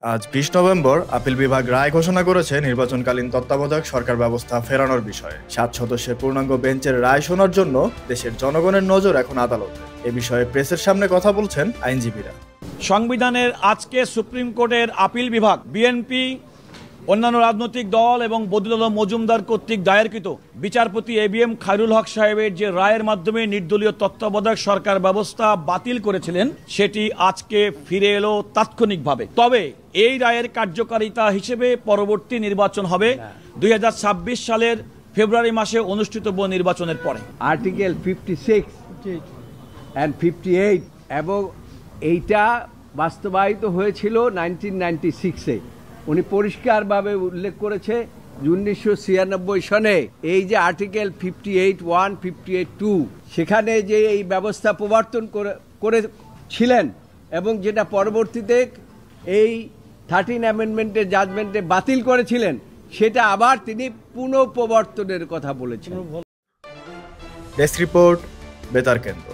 আজ ২০ November appeal বিভাগ রায় ঘোষণা করেছে নির্বাচনকালীন তত্ত্বাবধায়ক সরকার ব্যবস্থা ফেরানোর বিষয়ে। ৭ সদস্যের পূর্ণাঙ্গ বেঞ্চের রায় শোনার জন্য দেশের জনগণের নজর এখন আদালতে। এ বিষয়ে প্রেসের সামনে কথা বলছেন আইনজীবীরা। সংবিধানের আজকে সুপ্রিম কোর্টের আপিল বিভাগ বিএনপি, অন্যান্য রাজনৈতিক দল এবং বদিউল আলম মজুমদার কর্তৃক দায়েরকৃত বিচারপতি এবিএম খায়রুল হক সাহেবের যে রায়ের মাধ্যমে নির্দলীয় তত্ত্বাবধায়ক সরকার ব্যবস্থা বাতিল করেছিলেন, সেটি আজকে ফিরে এলো তাৎক্ষণিকভাবে। তবে এই রায়ের কার্যকারিতা হিসেবে পরবর্তী নির্বাচন হবে ২০২৬ সালের ফেব্রুয়ারি মাসে অনুষ্ঠিতব্য নির্বাচনের পরে। আর্টিকেল 56 and 58 এবং এইটা বাস্তবায়িত হয়েছিল 1996-এ। উনি পরিষ্কারভাবে উল্লেখ করেছে 1996 সনে এই যে আর্টিকেল 58(1), 58(2) সেখানে যে এই ব্যবস্থা প্রবর্তন করেছিলেন এবং যেটা পরবর্তীতে এই 13 অ্যামেন্ডমেন্টের জাজমেন্টে বাতিল করেছিলেন, সেটা আবার তিনি পুনঃপ্রবর্তনের কথা বলেছেন। ডেস্ক রিপোর্ট, বেতার কেন্দ্র।